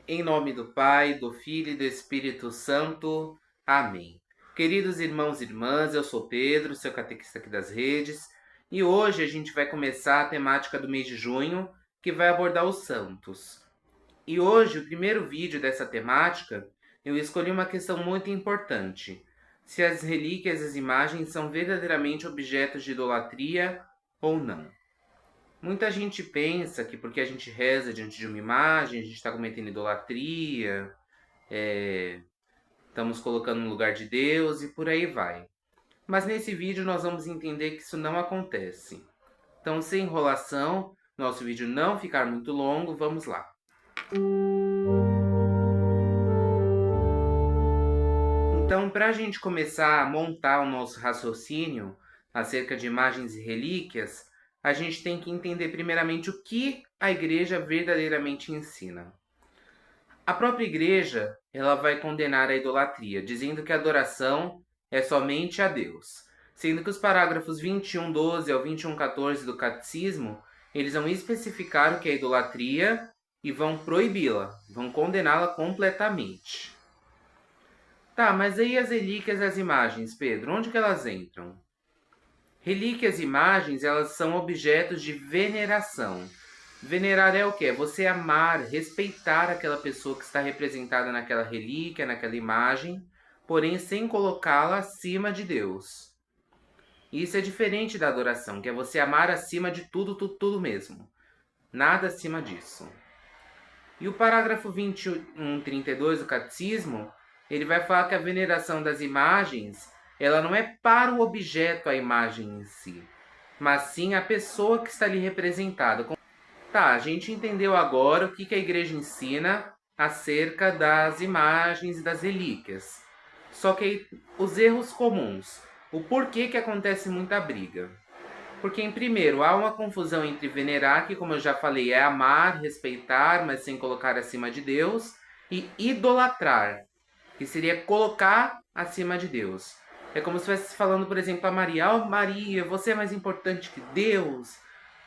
Em nome do Pai, do Filho e do Espírito Santo. Amém. Queridos irmãos e irmãs, eu sou Pedro, seu catequista aqui das redes, e hoje a gente vai começar a temática do mês de junho, que vai abordar os santos. E hoje, o primeiro vídeo dessa temática, eu escolhi uma questão muito importante: se as relíquias e as imagens são verdadeiramente objetos de idolatria ou não. Muita gente pensa que porque a gente reza diante de uma imagem, a gente está cometendo idolatria, estamos colocando no lugar de Deus e por aí vai. Mas nesse vídeo nós vamos entender que isso não acontece. Então, sem enrolação, nosso vídeo não ficar muito longo, vamos lá. Então, para a gente começar a montar o nosso raciocínio acerca de imagens e relíquias, a gente tem que entender primeiramente o que a igreja verdadeiramente ensina. A própria igreja, ela vai condenar a idolatria, dizendo que a adoração é somente a Deus, sendo que os parágrafos 21:12 ao 21:14 do Catecismo, eles vão especificar o que é idolatria e vão proibi-la, vão condená-la completamente. Tá, mas aí as relíquias e as imagens, Pedro, onde que elas entram? Relíquias e imagens, elas são objetos de veneração. Venerar é o quê? É você amar, respeitar aquela pessoa que está representada naquela relíquia, naquela imagem, porém sem colocá-la acima de Deus. Isso é diferente da adoração, que é você amar acima de tudo, tudo, tudo mesmo. Nada acima disso. E o parágrafo 21:32 do Catecismo, ele vai falar que a veneração das imagens, ela não é para o objeto, a imagem em si, mas sim a pessoa que está ali representada. Tá, a gente entendeu agora o que a igreja ensina acerca das imagens e das relíquias. Só que os erros comuns, o porquê que acontece muita briga. Porque, em primeiro, há uma confusão entre venerar, que, como eu já falei, é amar, respeitar, mas sem colocar acima de Deus, e idolatrar, que seria colocar acima de Deus. É como se estivesse falando, por exemplo, a Maria: "Oh, Maria, você é mais importante que Deus.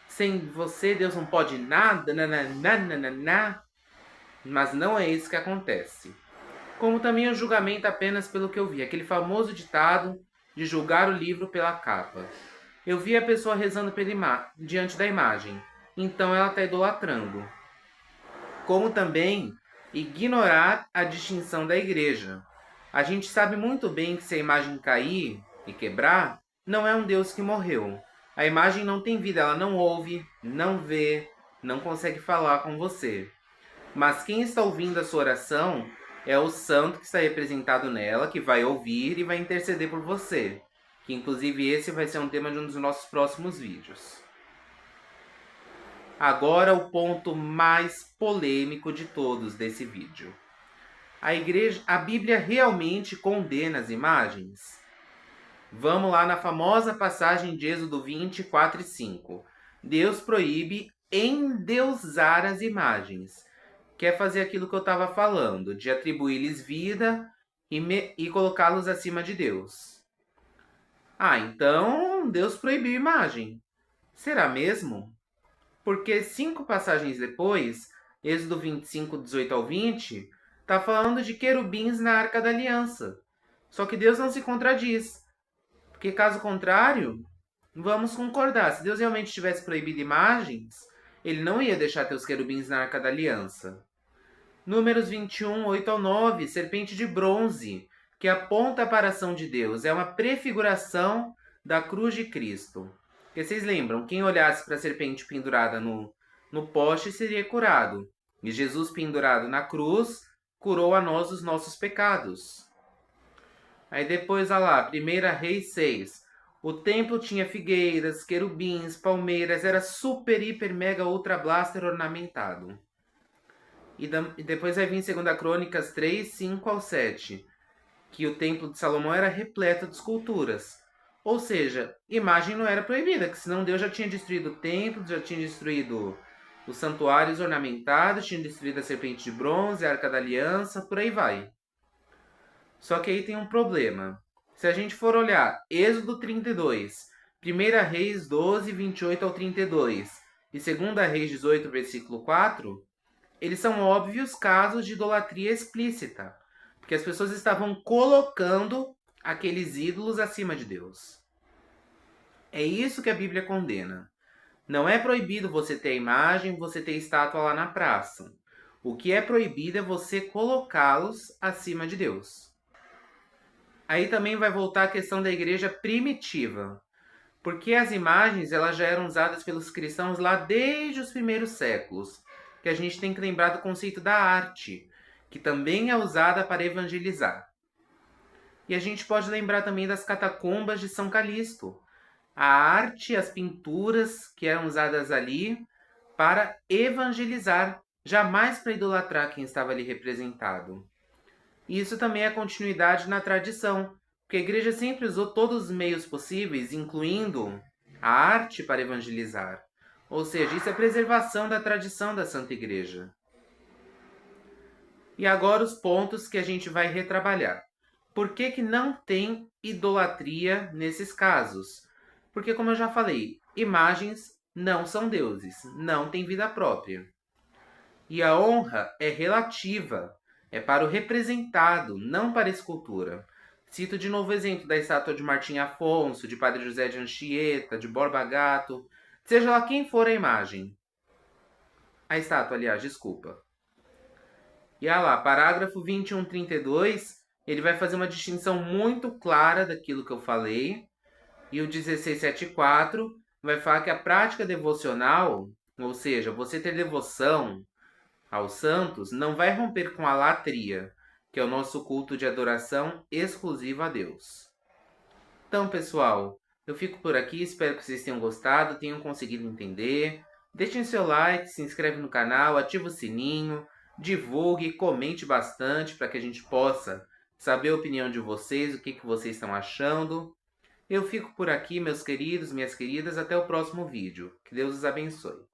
Sem você, Deus não pode nada, nananana." Mas não é isso que acontece. Como também o julgamento apenas pelo que eu vi, aquele famoso ditado de julgar o livro pela capa. Eu vi a pessoa rezando diante da imagem, então ela está idolatrando. Como também ignorar a distinção da igreja. A gente sabe muito bem que se a imagem cair e quebrar, não é um Deus que morreu. A imagem não tem vida, ela não ouve, não vê, não consegue falar com você. Mas quem está ouvindo a sua oração é o santo que está representado nela, que vai ouvir e vai interceder por você. Que inclusive esse vai ser um tema de um dos nossos próximos vídeos. Agora o ponto mais polêmico de todos desse vídeo. A Bíblia realmente condena as imagens? Vamos lá na famosa passagem de Êxodo 20:4-5. Deus proíbe endeusar as imagens. Quer fazer aquilo que eu estava falando, de atribuir-lhes vida e colocá-los acima de Deus. Ah, então Deus proibiu imagem. Será mesmo? Porque 5 passagens depois, Êxodo 25:18-20, está falando de querubins na Arca da Aliança. Só que Deus não se contradiz. Porque caso contrário, vamos concordar, se Deus realmente tivesse proibido imagens, ele não ia deixar ter os querubins na Arca da Aliança. Números 21:8-9, serpente de bronze, que aponta para a ação de Deus, é uma prefiguração da cruz de Cristo. Porque vocês lembram, quem olhasse para a serpente pendurada no poste seria curado. E Jesus pendurado na cruz curou a nós os nossos pecados. Aí depois, olha lá, 1 Reis 6. O templo tinha figueiras, querubins, palmeiras, era super, hiper, mega, ultra blaster ornamentado. E depois vai vir 2 Crônicas 3:5-7, que o templo de Salomão era repleto de esculturas. Ou seja, imagem não era proibida, que senão Deus já tinha destruído o templo, já tinha destruído os santuários ornamentados, tinha destruído a serpente de bronze, a Arca da Aliança, por aí vai. Só que aí tem um problema. Se a gente for olhar Êxodo 32, 1 Reis 12:28-32 e 2 Reis 18, versículo 4, eles são óbvios casos de idolatria explícita, porque as pessoas estavam colocando aqueles ídolos acima de Deus. É isso que a Bíblia condena. Não é proibido você ter imagem, você ter estátua lá na praça. O que é proibido é você colocá-los acima de Deus. Aí também vai voltar a questão da igreja primitiva, porque as imagens elas já eram usadas pelos cristãos lá desde os primeiros séculos, que a gente tem que lembrar do conceito da arte, que também é usada para evangelizar. E a gente pode lembrar também das catacumbas de São Calixto, a arte, as pinturas que eram usadas ali para evangelizar, jamais para idolatrar quem estava ali representado. E isso também é continuidade na tradição, porque a igreja sempre usou todos os meios possíveis, incluindo a arte, para evangelizar. Ou seja, isso é preservação da tradição da Santa Igreja. E agora os pontos que a gente vai retrabalhar. Por que, que não tem idolatria nesses casos? Porque, como eu já falei, imagens não são deuses, não têm vida própria. E a honra é relativa, é para o representado, não para a escultura. Cito de novo o exemplo da estátua de Martim Afonso, de Padre José de Anchieta, de Borba Gato, seja lá quem for a imagem. A estátua, aliás, desculpa. E lá, parágrafo 2132, ele vai fazer uma distinção muito clara daquilo que eu falei. E o 1674 vai falar que a prática devocional, ou seja, você ter devoção aos santos, não vai romper com a latria, que é o nosso culto de adoração exclusivo a Deus. Então, pessoal, eu fico por aqui, espero que vocês tenham gostado, tenham conseguido entender. Deixem seu like, se inscreve no canal, ativa o sininho, divulgue, comente bastante para que a gente possa saber a opinião de vocês, o que vocês estão achando. Eu fico por aqui, meus queridos, minhas queridas, até o próximo vídeo. Que Deus os abençoe.